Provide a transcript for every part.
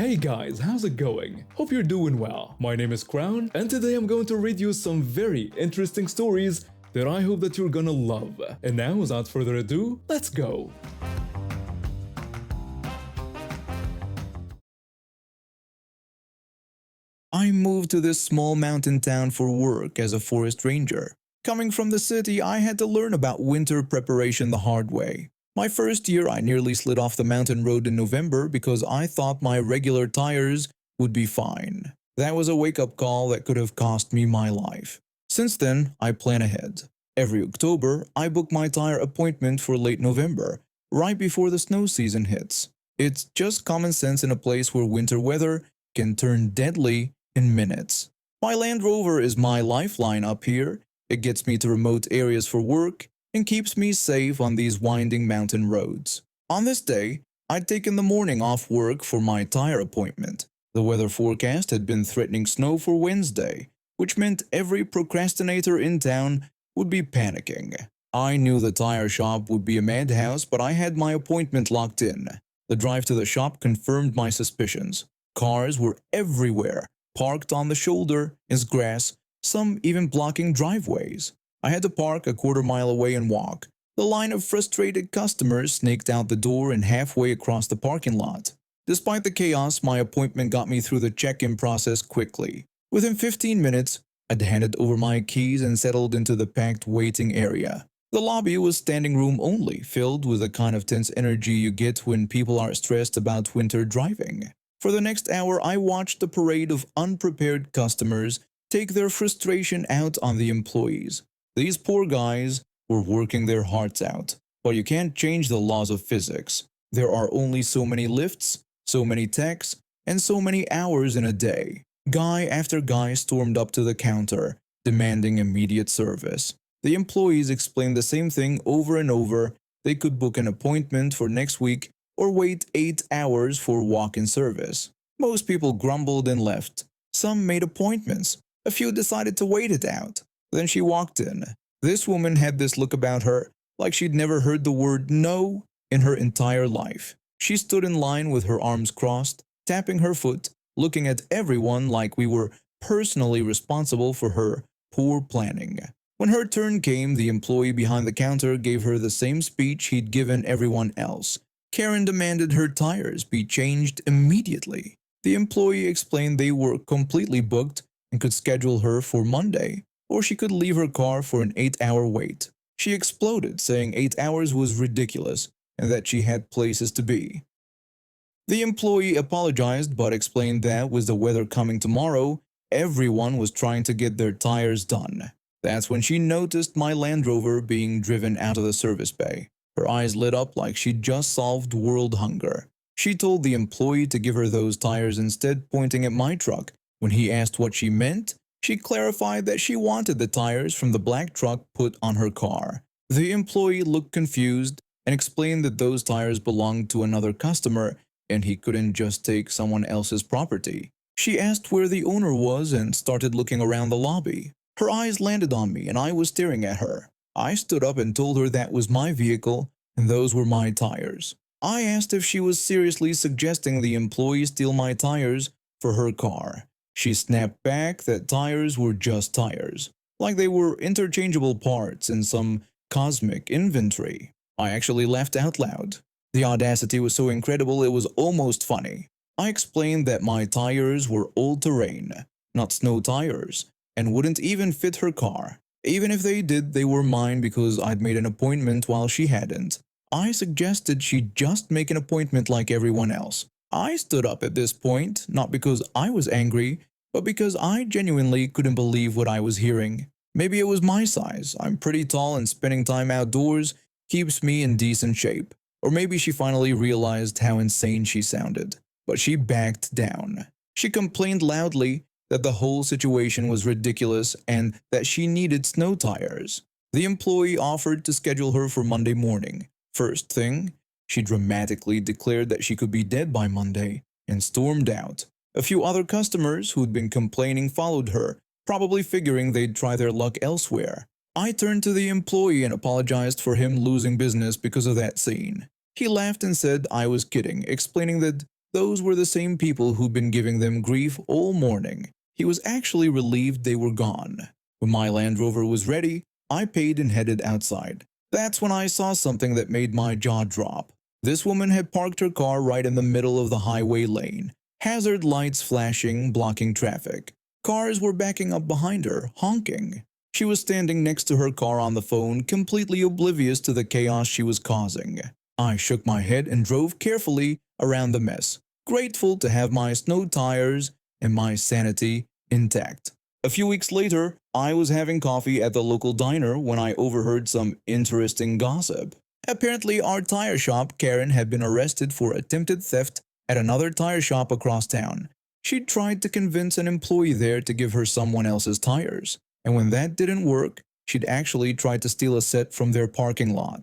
Hey guys, how's it going? Hope you're doing well. My name is Crown, and today I'm going to read you some very interesting stories that I hope that you're gonna love. And now, without further ado, let's go! I moved to this small mountain town for work as a forest ranger. Coming from the city, I had to learn about winter preparation the hard way. My first year, I nearly slid off the mountain road in November because I thought my regular tires would be fine. That was a wake-up call that could have cost me my life. Since then, I plan ahead. Every October, I book my tire appointment for late November, right before the snow season hits. It's just common sense in a place where winter weather can turn deadly in minutes. My Land Rover is my lifeline up here. It gets me to remote areas for work and keeps me safe on these winding mountain roads. On this day, I'd taken the morning off work for my tire appointment. The weather forecast had been threatening snow for Wednesday, which meant every procrastinator in town would be panicking. I knew the tire shop would be a madhouse, but I had my appointment locked in. The drive to the shop confirmed my suspicions. Cars were everywhere, parked on the shoulder as grass, some even blocking driveways. I had to park a quarter-mile away and walk. The line of frustrated customers snaked out the door and halfway across the parking lot. Despite the chaos, my appointment got me through the check-in process quickly. Within 15 minutes, I'd handed over my keys and settled into the packed waiting area. The lobby was standing room only, filled with the kind of tense energy you get when people are stressed about winter driving. For the next hour, I watched the parade of unprepared customers take their frustration out on the employees. These poor guys were working their hearts out. But you can't change the laws of physics. There are only so many lifts, so many techs, and so many hours in a day. Guy after guy stormed up to the counter, demanding immediate service. The employees explained the same thing over and over. They could book an appointment for next week or wait 8 hours for walk-in service. Most people grumbled and left. Some made appointments. A few decided to wait it out. Then she walked in. This woman had this look about her, like she'd never heard the word no in her entire life. She stood in line with her arms crossed, tapping her foot, looking at everyone like we were personally responsible for her poor planning. When her turn came, the employee behind the counter gave her the same speech he'd given everyone else. Karen demanded her tires be changed immediately. The employee explained they were completely booked and could schedule her for Monday, or she could leave her car for an 8-hour wait. She exploded, saying 8 hours was ridiculous and that she had places to be. The employee apologized but explained that with the weather coming tomorrow, everyone was trying to get their tires done. That's when she noticed my Land Rover being driven out of the service bay. Her eyes lit up like she'd just solved world hunger. She told the employee to give her those tires instead, pointing at my truck. When he asked what she meant, she clarified that she wanted the tires from the black truck put on her car. The employee looked confused and explained that those tires belonged to another customer and he couldn't just take someone else's property. She asked where the owner was and started looking around the lobby. Her eyes landed on me and I was staring at her. I stood up and told her that was my vehicle and those were my tires. I asked if she was seriously suggesting the employee steal my tires for her car. She snapped back that tires were just tires, like they were interchangeable parts in some cosmic inventory. I actually laughed out loud. The audacity was so incredible it was almost funny. I explained that my tires were all-terrain, not snow tires, and wouldn't even fit her car. Even if they did, they were mine because I'd made an appointment while she hadn't. I suggested she just make an appointment like everyone else. I stood up at this point, not because I was angry, but because I genuinely couldn't believe what I was hearing. Maybe it was my size. I'm pretty tall and spending time outdoors keeps me in decent shape. Or maybe she finally realized how insane she sounded. But she backed down. She complained loudly that the whole situation was ridiculous and that she needed snow tires. The employee offered to schedule her for Monday morning. First thing, she dramatically declared that she could be dead by Monday and stormed out. A few other customers who'd been complaining followed her, probably figuring they'd try their luck elsewhere. I turned to the employee and apologized for him losing business because of that scene. He laughed and said I was kidding, explaining that Those were the same people who'd been giving them grief all morning. He was actually relieved they were gone. When my Land Rover was ready, I paid and headed outside. That's when I saw something that made my jaw drop. This woman had parked her car right in the middle of the highway lane, hazard lights flashing, blocking traffic. Cars were backing up behind her, honking. She was standing next to her car on the phone, completely oblivious to the chaos she was causing. I shook my head and drove carefully around the mess, grateful to have my snow tires and my sanity intact. A few weeks later, I was having coffee at the local diner when I overheard some interesting gossip. Apparently, our tire shop, Karen, had been arrested for attempted theft at another tire shop across town. She'd tried to convince an employee there to give her someone else's tires, and when that didn't work, she'd actually tried to steal a set from their parking lot.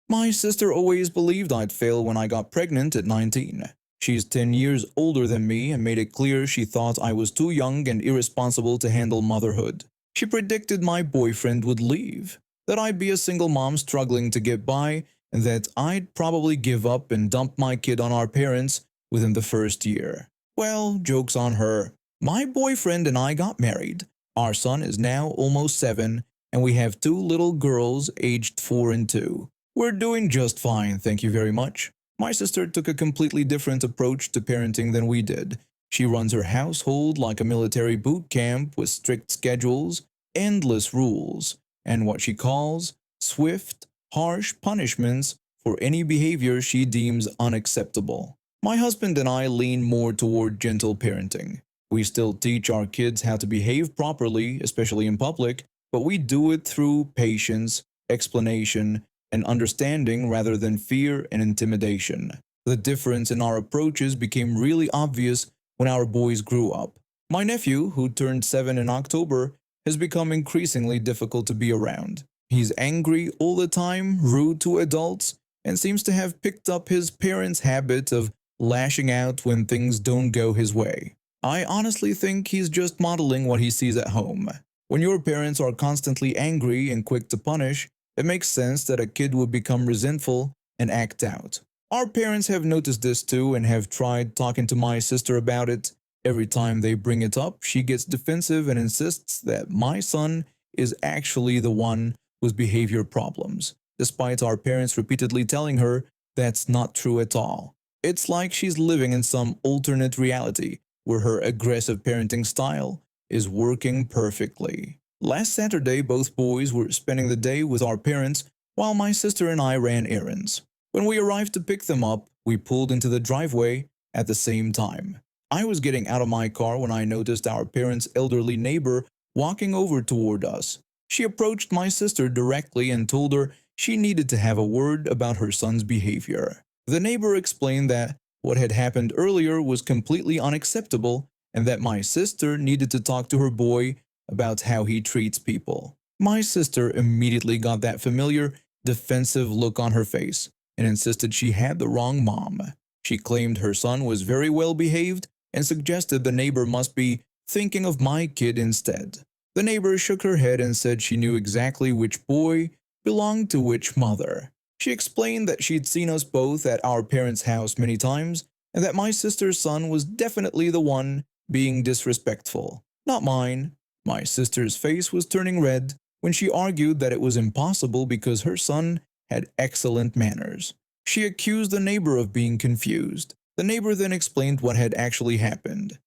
My sister always believed I'd fail when I got pregnant at 19. She's 10 years older than me and made it clear she thought I was too young and irresponsible to handle motherhood. She predicted my boyfriend would leave, that I'd be a single mom struggling to get by, and that I'd probably give up and dump my kid on our parents within the first year. Well, joke's on her. My boyfriend and I got married. Our son is now almost 7, and we have 2 little girls aged 4 and 2. We're doing just fine, thank you very much. My sister took a completely different approach to parenting than we did. She runs her household like a military boot camp with strict schedules, endless rules, and what she calls swift, harsh punishments for any behavior she deems unacceptable. My husband and I lean more toward gentle parenting. We still teach our kids how to behave properly, especially in public, but we do it through patience, explanation, and understanding rather than fear and intimidation. The difference in our approaches became really obvious when our boys grew up. My nephew, who turned 7 in October, has become increasingly difficult to be around. He's angry all the time, rude to adults, and seems to have picked up his parents' habit of lashing out when things don't go his way. I honestly think he's just modeling what he sees at home. When your parents are constantly angry and quick to punish, it makes sense that a kid would become resentful and act out. Our parents have noticed this too and have tried talking to my sister about it. Every time they bring it up, she gets defensive and insists that my son is actually the one with behavior problems, despite our parents repeatedly telling her that's not true at all. It's like she's living in some alternate reality where her aggressive parenting style is working perfectly. Last Saturday, both boys were spending the day with our parents while my sister and I ran errands. When we arrived to pick them up, we pulled into the driveway at the same time. I was getting out of my car when I noticed our parents' elderly neighbor walking over toward us. She approached my sister directly and told her she needed to have a word about her son's behavior. The neighbor explained that what had happened earlier was completely unacceptable and that my sister needed to talk to her boy about how he treats people. My sister immediately got that familiar, defensive look on her face and insisted she had the wrong mom. She claimed her son was very well behaved and suggested the neighbor must be thinking of my kid instead. The neighbor shook her head and said she knew exactly which boy belonged to which mother. She explained that she'd seen us both at our parents' house many times and that my sister's son was definitely the one being disrespectful, not mine. My sister's face was turning red when she argued that it was impossible because her son had excellent manners. She accused the neighbor of being confused. The neighbor then explained what had actually happened.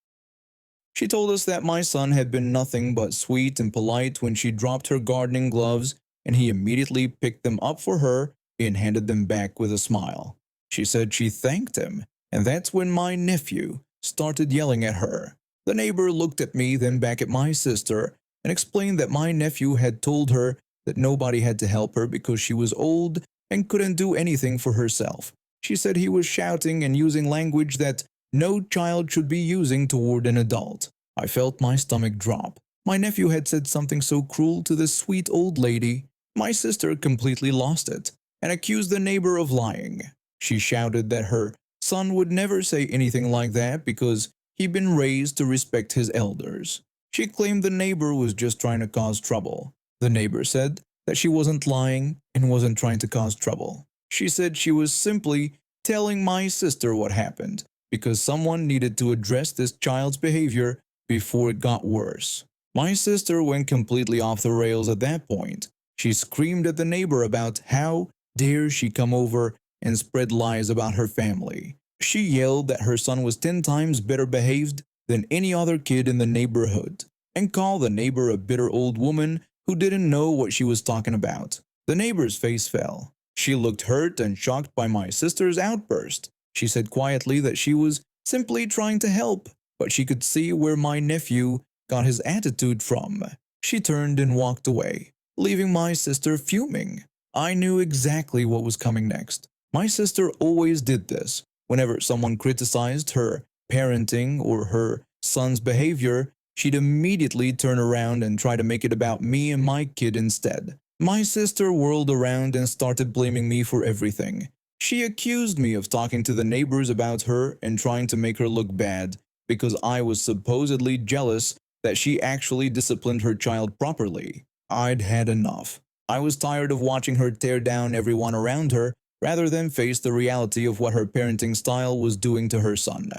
She told us that my son had been nothing but sweet and polite when she dropped her gardening gloves, and he immediately picked them up for her and handed them back with a smile. She said she thanked him, and that's when my nephew started yelling at her. The neighbor looked at me, then back at my sister, and explained that my nephew had told her that nobody had to help her because she was old and couldn't do anything for herself. She said he was shouting and using language that no child should be using toward an adult. I felt my stomach drop. My nephew had said something so cruel to this sweet old lady. My sister completely lost it and accused the neighbor of lying. She shouted that her son would never say anything like that because he'd been raised to respect his elders. She claimed the neighbor was just trying to cause trouble. The neighbor said that she wasn't lying and wasn't trying to cause trouble. She said she was simply telling my sister what happened because someone needed to address this child's behavior before it got worse. My sister went completely off the rails at that point. She screamed at the neighbor about how dare she come over and spread lies about her family. She yelled that her son was 10 times better behaved than any other kid in the neighborhood and called the neighbor a bitter old woman who didn't know what she was talking about. The neighbor's face fell. She looked hurt and shocked by my sister's outburst. She said quietly that she was simply trying to help, but she could see where my nephew got his attitude from. She turned and walked away, leaving my sister fuming. I knew exactly what was coming next. My sister always did this. Whenever someone criticized her parenting or her son's behavior, she'd immediately turn around and try to make it about me and my kid instead. My sister whirled around and started blaming me for everything. She accused me of talking to the neighbors about her and trying to make her look bad because I was supposedly jealous that she actually disciplined her child properly. I'd had enough. I was tired of watching her tear down everyone around her rather than face the reality of what her parenting style was doing to her son.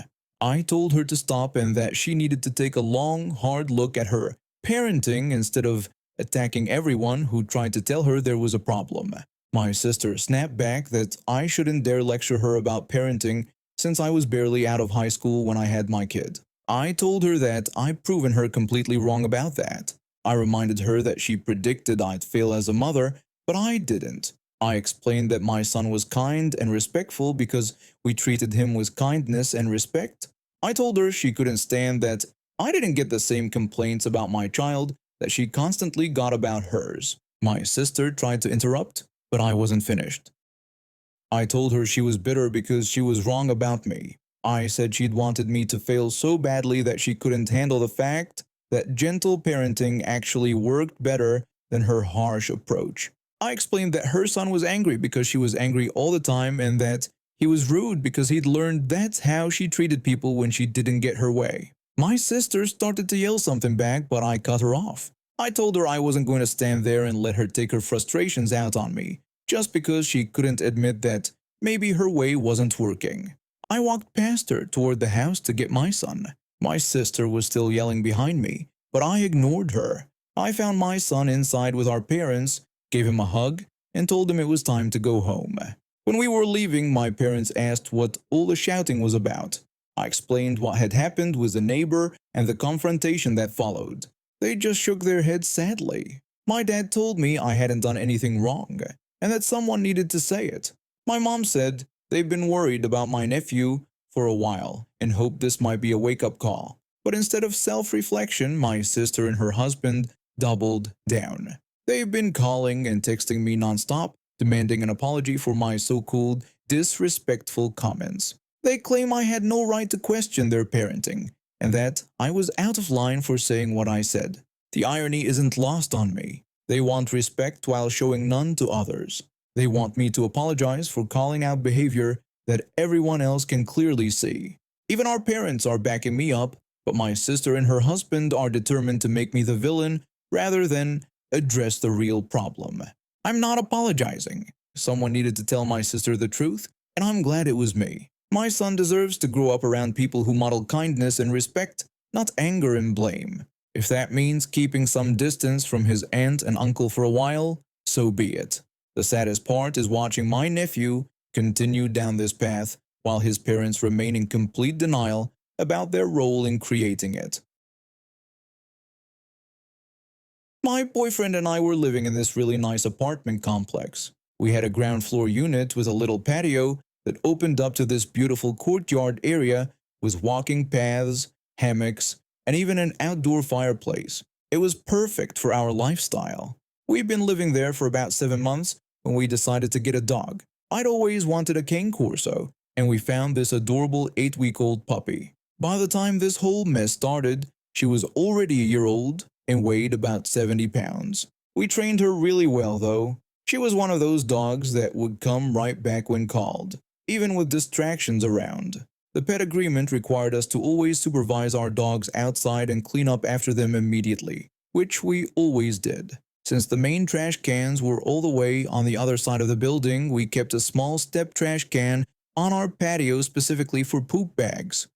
I told her to stop and that she needed to take a long, hard look at her parenting instead of attacking everyone who tried to tell her there was a problem. My sister snapped back that I shouldn't dare lecture her about parenting since I was barely out of high school when I had my kid. I told her that I'd proven her completely wrong about that. I reminded her that she predicted I'd fail as a mother, but I didn't. I explained that my son was kind and respectful because we treated him with kindness and respect. I told her she couldn't stand that I didn't get the same complaints about my child that she constantly got about hers. My sister tried to interrupt, but I wasn't finished. I told her she was bitter because she was wrong about me. I said she'd wanted me to fail so badly that she couldn't handle the fact that gentle parenting actually worked better than her harsh approach. I explained that her son was angry because she was angry all the time and that he was rude because he'd learned that's how she treated people when she didn't get her way. My sister started to yell something back, but I cut her off. I told her I wasn't going to stand there and let her take her frustrations out on me, just because she couldn't admit that maybe her way wasn't working. I walked past her toward the house to get my son. My sister was still yelling behind me, but I ignored her. I found my son inside with our parents, gave him a hug, and told him it was time to go home. When we were leaving, my parents asked what all the shouting was about. I explained what had happened with the neighbor and the confrontation that followed. They just shook their heads sadly. My dad told me I hadn't done anything wrong, and that someone needed to say it. My mom said they've been worried about my nephew for a while and hoped this might be a wake-up call. But instead of self-reflection, my sister and her husband doubled down. They've been calling and texting me nonstop, demanding an apology for my so-called disrespectful comments. They claim I had no right to question their parenting, and that I was out of line for saying what I said. The irony isn't lost on me. They want respect while showing none to others. They want me to apologize for calling out behavior that everyone else can clearly see. Even our parents are backing me up, but my sister and her husband are determined to make me the villain rather than address the real problem. I'm not apologizing. Someone needed to tell my sister the truth, and I'm glad it was me. My son deserves to grow up around people who model kindness and respect, not anger and blame. If that means keeping some distance from his aunt and uncle for a while, so be it. The saddest part is watching my nephew continue down this path while his parents remain in complete denial about their role in creating it. My boyfriend and I were living in this really nice apartment complex. We had a ground floor unit with a little patio that opened up to this beautiful courtyard area with walking paths, hammocks, and even an outdoor fireplace. It was perfect for our lifestyle. We'd been living there for about 7 months when we decided to get a dog. I'd always wanted a cane corso, and we found this adorable 8-week-old puppy. By the time this whole mess started, she was already a year old and weighed about 70 pounds. We trained her really well though. She was one of those dogs that would come right back when called, even with distractions around. The pet agreement required us to always supervise our dogs outside and clean up after them immediately, which we always did. Since the main trash cans were all the way on the other side of the building, we kept a small step trash can on our patio specifically for poop bags.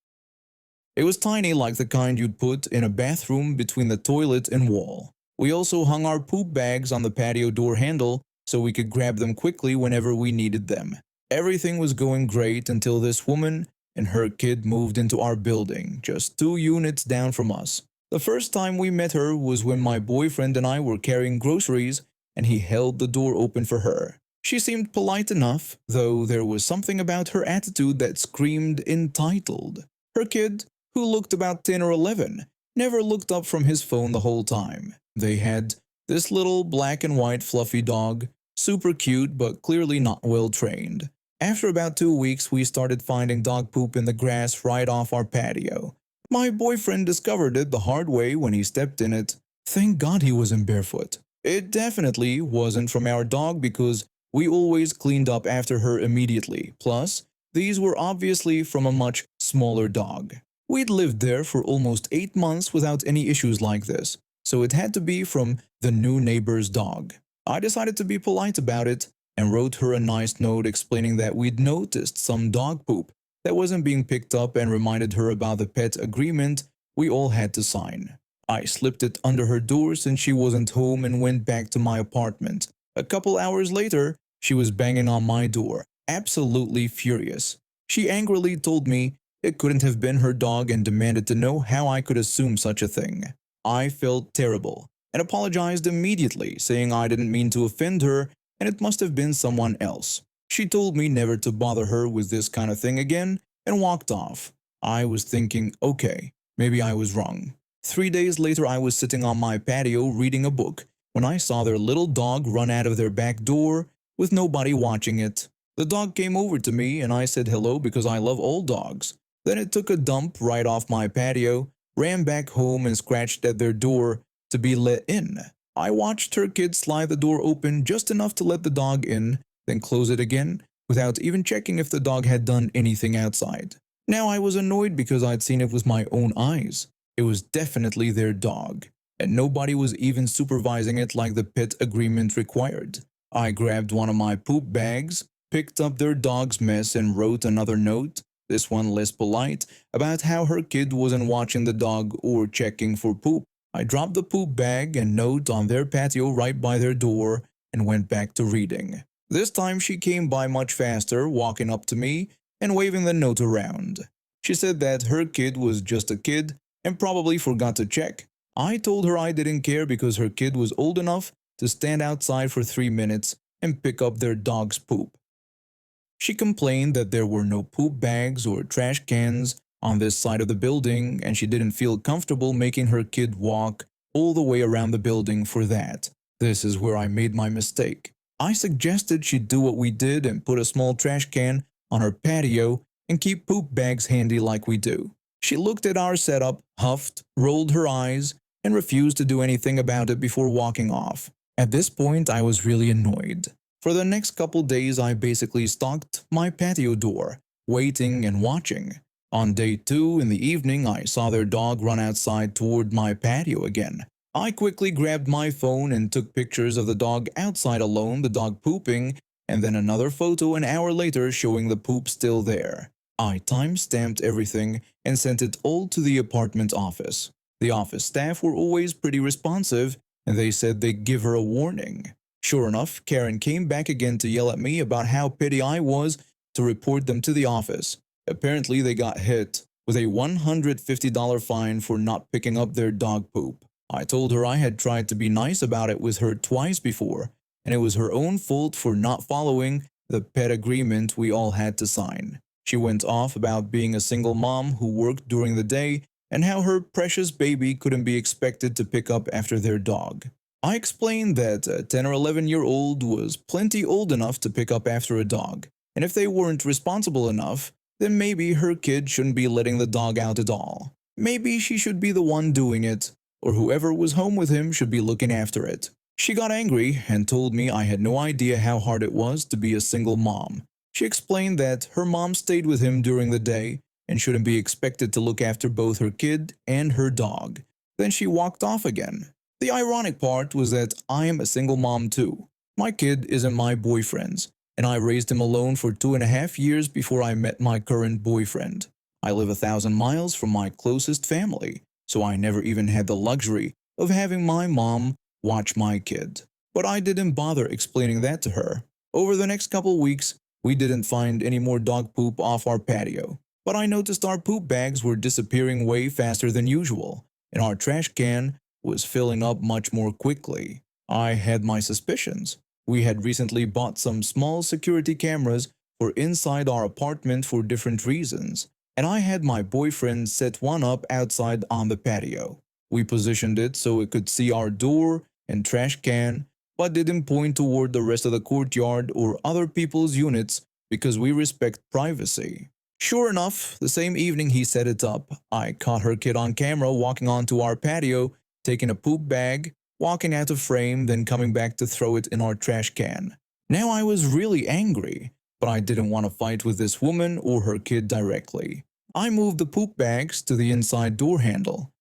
It was tiny, like the kind you'd put in a bathroom between the toilet and wall. We also hung our poop bags on the patio door handle so we could grab them quickly whenever we needed them. Everything was going great until this woman and her kid moved into our building, just 2 units down from us. The first time we met her was when my boyfriend and I were carrying groceries and he held the door open for her. She seemed polite enough, though there was something about her attitude that screamed entitled. Her kid, who looked about 10 or 11, never looked up from his phone the whole time. They had this little black and white fluffy dog, super cute but clearly not well trained. After about 2 weeks, we started finding dog poop in the grass right off our patio. My boyfriend discovered it the hard way when he stepped in it. Thank God he wasn't barefoot. It definitely wasn't from our dog because we always cleaned up after her immediately. Plus, these were obviously from a much smaller dog. We'd lived there for almost 8 months without any issues like this, so it had to be from the new neighbor's dog. I decided to be polite about it and wrote her a nice note explaining that we'd noticed some dog poop that wasn't being picked up and reminded her about the pet agreement we all had to sign. I slipped it under her door since she wasn't home and went back to my apartment. A couple hours later, she was banging on my door, absolutely furious. She angrily told me it couldn't have been her dog and demanded to know how I could assume such a thing. I felt terrible and apologized immediately, saying I didn't mean to offend her and it must have been someone else. She told me never to bother her with this kind of thing again and walked off. I was thinking, okay, maybe I was wrong. 3 days later, I was sitting on my patio reading a book when I saw their little dog run out of their back door with nobody watching it. The dog came over to me and I said hello because I love all dogs. Then it took a dump right off my patio, ran back home and scratched at their door to be let in. I watched her kid slide the door open just enough to let the dog in, then close it again without even checking if the dog had done anything outside. Now I was annoyed because I'd seen it with my own eyes. It was definitely their dog, and nobody was even supervising it like the pet agreement required. I grabbed one of my poop bags, picked up their dog's mess and wrote another note, this one less polite, about how her kid wasn't watching the dog or checking for poop. I dropped the poop bag and note on their patio right by their door and went back to reading. This time she came by much faster, walking up to me and waving the note around. She said that her kid was just a kid and probably forgot to check. I told her I didn't care because her kid was old enough to stand outside for 3 minutes and pick up their dog's poop. She complained that there were no poop bags or trash cans on this side of the building and she didn't feel comfortable making her kid walk all the way around the building for that. This is where I made my mistake. I suggested she do what we did and put a small trash can on her patio and keep poop bags handy like we do. She looked at our setup, huffed, rolled her eyes, and refused to do anything about it before walking off. At this point, I was really annoyed. For the next couple days, I basically stalked my patio door, waiting and watching. On day 2 in the evening, I saw their dog run outside toward my patio again. I quickly grabbed my phone and took pictures of the dog outside alone, the dog pooping, and then another photo an hour later showing the poop still there. I time-stamped everything and sent it all to the apartment office. The office staff were always pretty responsive, and they said they'd give her a warning. Sure enough, Karen came back again to yell at me about how petty I was to report them to the office. Apparently, they got hit with a $150 fine for not picking up their dog poop. I told her I had tried to be nice about it with her twice before, and it was her own fault for not following the pet agreement we all had to sign. She went off about being a single mom who worked during the day and how her precious baby couldn't be expected to pick up after their dog. I explained that a 10 or 11-year-old was plenty old enough to pick up after a dog, and if they weren't responsible enough, then maybe her kid shouldn't be letting the dog out at all. Maybe she should be the one doing it, or whoever was home with him should be looking after it. She got angry and told me I had no idea how hard it was to be a single mom. She explained that her mom stayed with him during the day and shouldn't be expected to look after both her kid and her dog. Then she walked off again. The ironic part was that I am a single mom too. My kid isn't my boyfriend's, and I raised him alone for 2.5 years before I met my current boyfriend. I live 1,000 miles from my closest family, so I never even had the luxury of having my mom watch my kid. But I didn't bother explaining that to her. Over the next couple weeks, we didn't find any more dog poop off our patio, but I noticed our poop bags were disappearing way faster than usual, and our trash can was filling up much more quickly. I had my suspicions. We had recently bought some small security cameras for inside our apartment for different reasons, and I had my boyfriend set one up outside on the patio. We positioned it so it could see our door and trash can, but didn't point toward the rest of the courtyard or other people's units because we respect privacy. Sure enough, the same evening he set it up, I caught her kid on camera walking onto our patio, taking a poop bag, walking out of frame, then coming back to throw it in our trash can. Now I was really angry, but I didn't want to fight with this woman or her kid directly. I moved the poop bags to the inside door handle.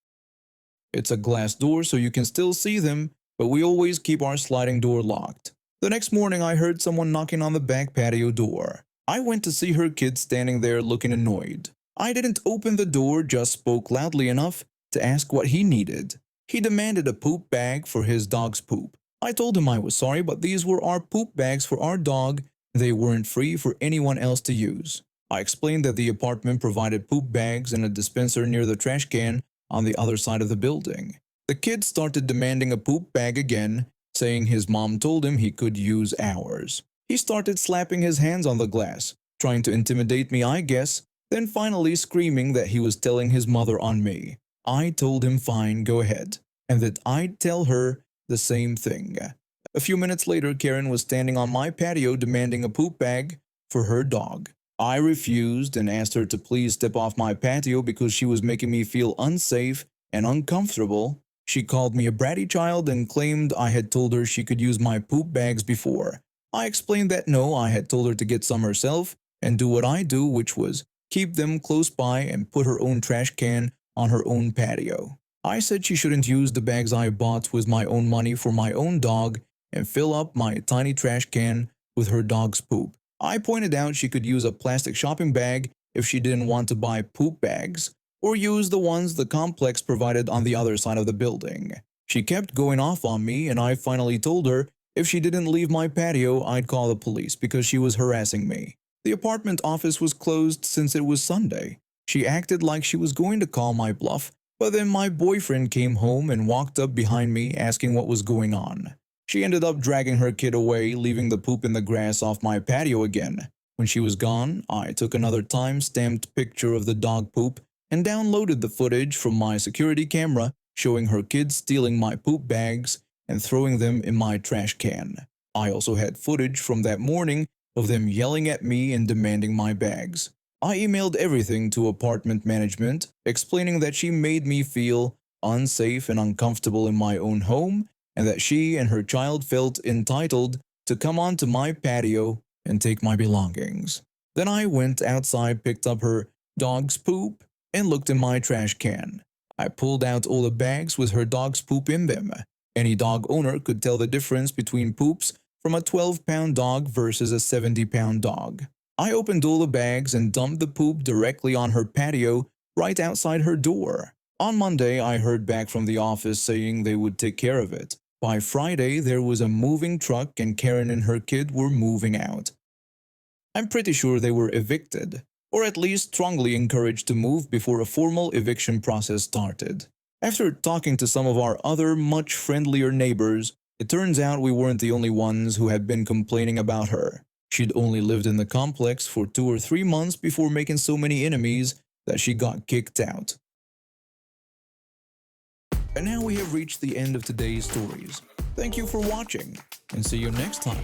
It's a glass door so you can still see them, but we always keep our sliding door locked. The next morning I heard someone knocking on the back patio door. I went to see her kid standing there looking annoyed. I didn't open the door, just spoke loudly enough to ask what he needed. He demanded a poop bag for his dog's poop. I told him I was sorry, but these were our poop bags for our dog. They weren't free for anyone else to use. I explained that the apartment provided poop bags and a dispenser near the trash can on the other side of the building. The kid started demanding a poop bag again, saying his mom told him he could use ours. He started slapping his hands on the glass, trying to intimidate me, I guess, then finally screaming that he was telling his mother on me. I told him fine, go ahead, and that I'd tell her the same thing. A few minutes later, Karen was standing on my patio demanding a poop bag for her dog. I refused and asked her to please step off my patio because she was making me feel unsafe and uncomfortable. She called me a bratty child and claimed I had told her she could use my poop bags before. I explained that no, I had told her to get some herself and do what I do, which was keep them close by and put her own trash can on her own patio. I said she shouldn't use the bags I bought with my own money for my own dog and fill up my tiny trash can with her dog's poop. I pointed out she could use a plastic shopping bag if she didn't want to buy poop bags, or use the ones the complex provided on the other side of the building. She kept going off on me, and I finally told her if she didn't leave my patio, I'd call the police because she was harassing me. The apartment office was closed since it was Sunday. She acted like she was going to call my bluff, but then my boyfriend came home and walked up behind me asking what was going on. She ended up dragging her kid away, leaving the poop in the grass off my patio again. When she was gone, I took another time-stamped picture of the dog poop and downloaded the footage from my security camera showing her kid stealing my poop bags and throwing them in my trash can. I also had footage from that morning of them yelling at me and demanding my bags. I emailed everything to apartment management, explaining that she made me feel unsafe and uncomfortable in my own home, and that she and her child felt entitled to come onto my patio and take my belongings. Then I went outside, picked up her dog's poop, and looked in my trash can. I pulled out all the bags with her dog's poop in them. Any dog owner could tell the difference between poops from a 12-pound dog versus a 70-pound dog. I opened all the bags and dumped the poop directly on her patio right outside her door. On Monday, I heard back from the office saying they would take care of it. By Friday, there was a moving truck and Karen and her kid were moving out. I'm pretty sure they were evicted, or at least strongly encouraged to move before a formal eviction process started. After talking to some of our other much friendlier neighbors, it turns out we weren't the only ones who had been complaining about her. She'd only lived in the complex for 2 or 3 months before making so many enemies that she got kicked out. And now we have reached the end of today's stories. Thank you for watching, and see you next time.